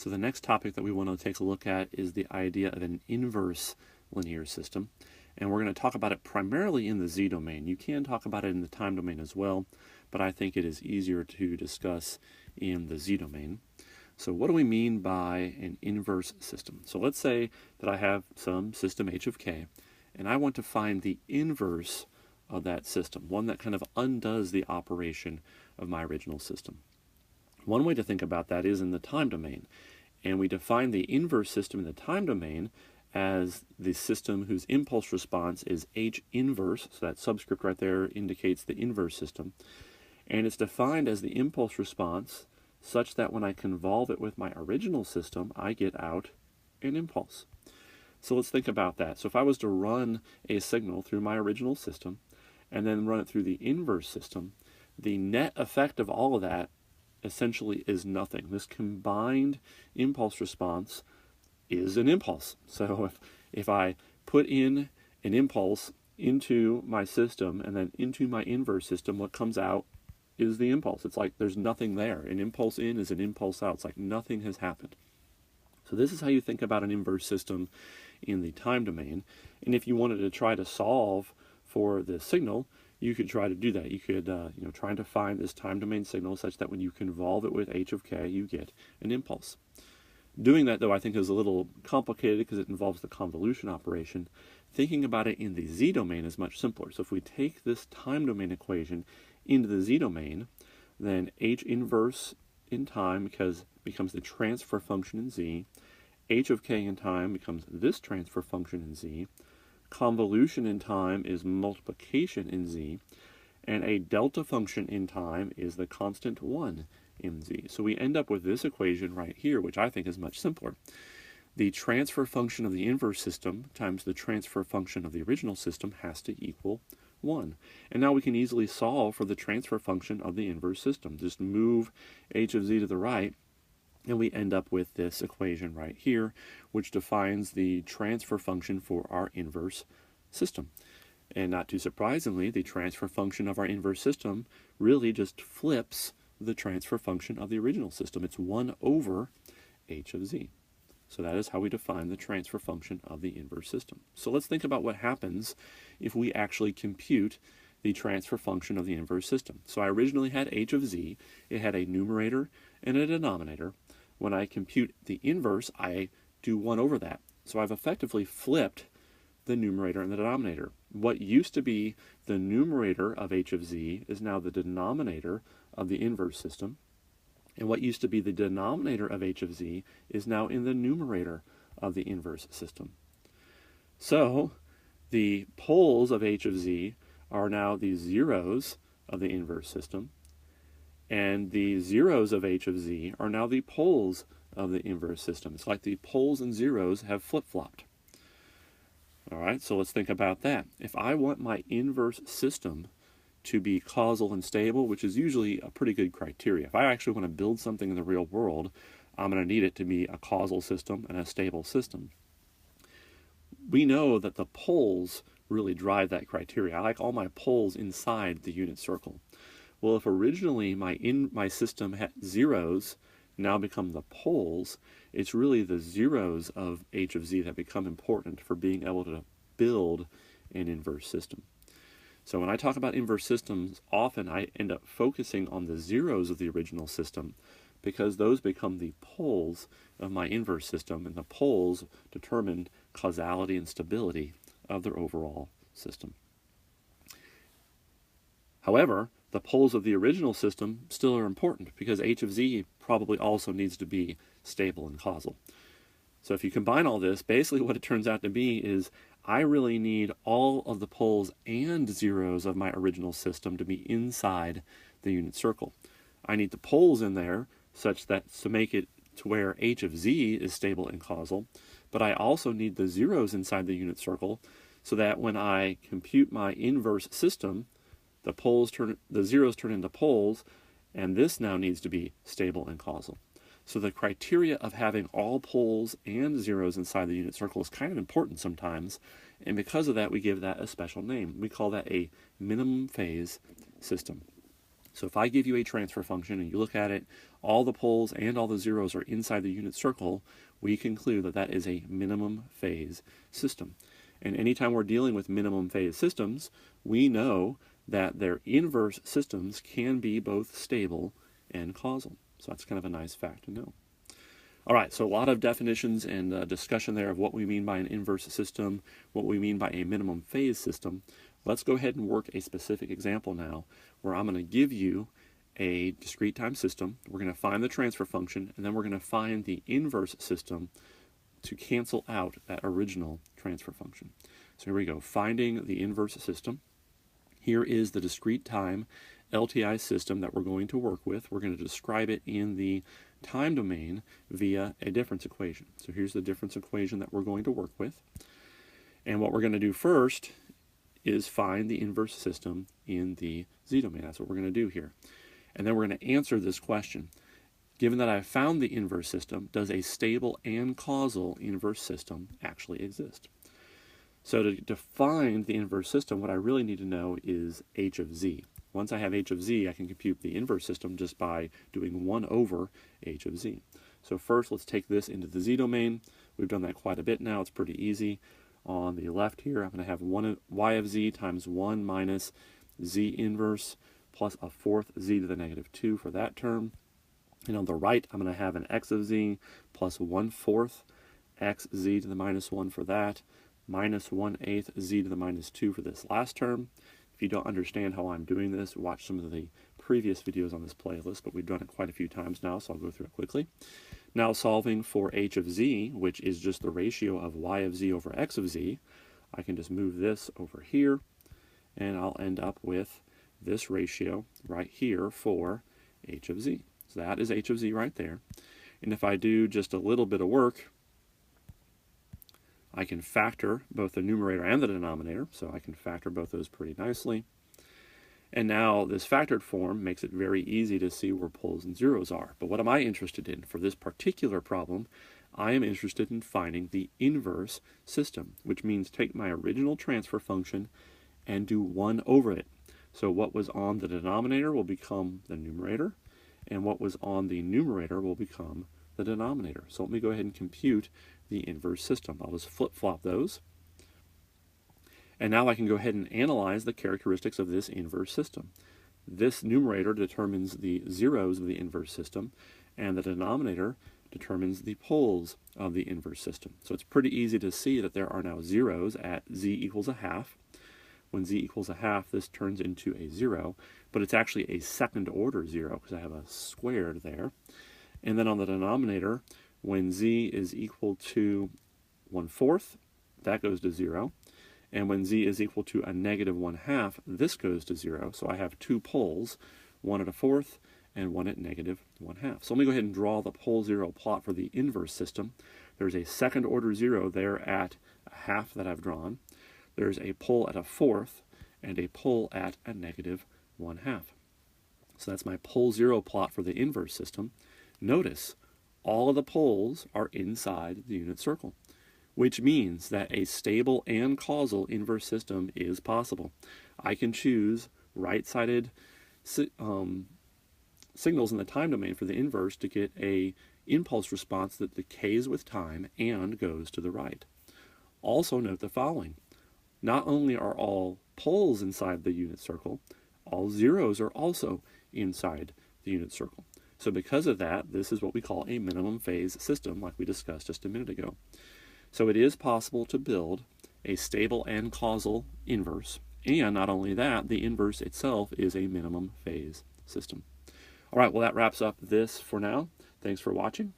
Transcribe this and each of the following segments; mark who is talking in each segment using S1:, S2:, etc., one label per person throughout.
S1: So the next topic that we want to take a look at is the idea of an inverse linear system. And we're going to talk about it primarily in the z domain. You can talk about it in the time domain as well, but I think it is easier to discuss in the z domain. So what do we mean by an inverse system? So let's say that I have some system h of k, and I want to find the inverse of that system, one that kind of undoes the operation of my original system. One way to think about that is in the time domain, and we define the inverse system in the time domain as the system whose impulse response is h inverse, so that subscript right there indicates the inverse system, and it's defined as the impulse response such that when I convolve it with my original system, I get out an impulse. So let's think about that. So if I was to run a signal through my original system and then run it through the inverse system, the net effect of all of that essentially is nothing. This combined impulse response is an impulse. So if I put in an impulse into my system and then into my inverse system, what comes out is the impulse. It's like there's nothing there. An impulse in is an impulse out. It's like nothing has happened. So this is how you think about an inverse system in the time domain. And if you wanted to try to solve for the signal, you could try to do that. You could, try to find this time domain signal such that when you convolve it with h of k, you get an impulse. Doing that, though, I think is a little complicated because it involves the convolution operation. Thinking about it in the z domain is much simpler. So if we take this time domain equation into the z domain, then h inverse in time becomes the transfer function in z, h of k in time becomes this transfer function in z, convolution in time is multiplication in z, and a delta function in time is the constant 1 in z. So we end up with this equation right here, which I think is much simpler. The transfer function of the inverse system times the transfer function of the original system has to equal 1. And now we can easily solve for the transfer function of the inverse system. Just move h of z to the right, and we end up with this equation right here, which defines the transfer function for our inverse system. And not too surprisingly, the transfer function of our inverse system really just flips the transfer function of the original system. It's 1 over h of z. So that is how we define the transfer function of the inverse system. So let's think about what happens if we actually compute the transfer function of the inverse system. So I originally had h of z. It had a numerator and a denominator. When I compute the inverse, I do 1 over that. So I've effectively flipped the numerator and the denominator. What used to be the numerator of h of z is now the denominator of the inverse system. And what used to be the denominator of h of z is now in the numerator of the inverse system. So the poles of h of z are now the zeros of the inverse system, and the zeros of h of z are now the poles of the inverse system. It's like the poles and zeros have flip-flopped. All right, so let's think about that. If I want my inverse system to be causal and stable, which is usually a pretty good criteria. If I actually want to build something in the real world, I'm going to need it to be a causal system and a stable system. We know that the poles really drive that criteria. I like all my poles inside the unit circle. Well, if originally my system had zeros now become the poles, it's really the zeros of h of z that become important for being able to build an inverse system. So when I talk about inverse systems, often I end up focusing on the zeros of the original system because those become the poles of my inverse system, and the poles determine causality and stability of their overall system. However, the poles of the original system still are important because h of z probably also needs to be stable and causal. So if you combine all this, basically what it turns out to be is I really need all of the poles and zeros of my original system to be inside the unit circle. I need the poles in there such that to make it to where h of z is stable and causal, but I also need the zeros inside the unit circle so that when I compute my inverse system, the zeros turn into poles, and this now needs to be stable and causal. So the criteria of having all poles and zeros inside the unit circle is kind of important sometimes, and because of that we give that a special name. We call that a minimum phase system. So if I give you a transfer function and you look at it, all the poles and all the zeros are inside the unit circle, we conclude that that is a minimum phase system. And anytime we're dealing with minimum phase systems, we know that their inverse systems can be both stable and causal. So that's kind of a nice fact to know. All right, so a lot of definitions and discussion there of what we mean by an inverse system, what we mean by a minimum phase system. Let's go ahead and work a specific example now where I'm going to give you a discrete time system. We're going to find the transfer function, and then we're going to find the inverse system to cancel out that original transfer function. So here we go, finding the inverse system. Here is the discrete time LTI system that we're going to work with. We're going to describe it in the time domain via a difference equation. So here's the difference equation that we're going to work with. And what we're going to do first is find the inverse system in the z-domain. That's what we're going to do here. And then we're going to answer this question. Given that I've found the inverse system, does a stable and causal inverse system actually exist? So to define the inverse system, what I really need to know is h of z. Once I have h of z, I can compute the inverse system just by doing 1 over h of z. So first, let's take this into the z-domain. We've done that quite a bit now. It's pretty easy. On the left here, I'm going to have y of z times 1 minus z inverse plus a fourth z to the negative 2 for that term. And on the right, I'm going to have an x of z plus 1/4 xz to the minus 1 for that, minus 1/8 z to the minus 2 for this last term. If you don't understand how I'm doing this, watch some of the previous videos on this playlist, but we've done it quite a few times now, so I'll go through it quickly. Now solving for h of z, which is just the ratio of y of z over x of z, I can just move this over here, and I'll end up with this ratio right here for h of z. So that is h of z right there. And if I do just a little bit of work, I can factor both the numerator and the denominator, so I can factor both those pretty nicely. And now this factored form makes it very easy to see where poles and zeros are. But what am I interested in? For this particular problem, I am interested in finding the inverse system, which means take my original transfer function and do 1 over it. So what was on the denominator will become the numerator, and what was on the numerator will become the denominator. So let me go ahead and compute the inverse system. I'll just flip-flop those. And now I can go ahead and analyze the characteristics of this inverse system. This numerator determines the zeros of the inverse system, and the denominator determines the poles of the inverse system. So it's pretty easy to see that there are now zeros at z equals a half. When z equals a half, this turns into a 0, but it's actually a second order 0 because I have a squared there. And then on the denominator, when z is equal to 1/4, that goes to 0. And when z is equal to a negative 1/2, this goes to 0. So I have two poles, one at a fourth and one at negative 1/2. So let me go ahead and draw the pole 0 plot for the inverse system. There's a second order 0 there at a half that I've drawn. There's a pole at a fourth and a pole at a negative 1/2. So that's my pole 0 plot for the inverse system. Notice all of the poles are inside the unit circle, which means that a stable and causal inverse system is possible. I can choose right-sided signals in the time domain for the inverse to get a impulse response that decays with time and goes to the right. Also note the following. Not only are all poles inside the unit circle, all zeros are also inside the unit circle. So because of that, this is what we call a minimum phase system, like we discussed just a minute ago. So it is possible to build a stable and causal inverse. And not only that, the inverse itself is a minimum phase system. All right, well, that wraps up this for now. Thanks for watching.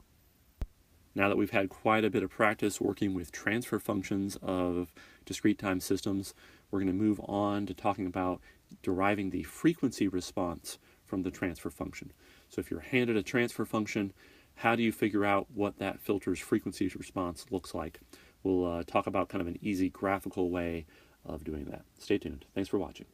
S1: Now that we've had quite a bit of practice working with transfer functions of discrete time systems, we're going to move on to talking about deriving the frequency response from the transfer function. So if you're handed a transfer function, how do you figure out what that filter's frequency response looks like? We'll talk about kind of an easy graphical way of doing that. Stay tuned. Thanks for watching.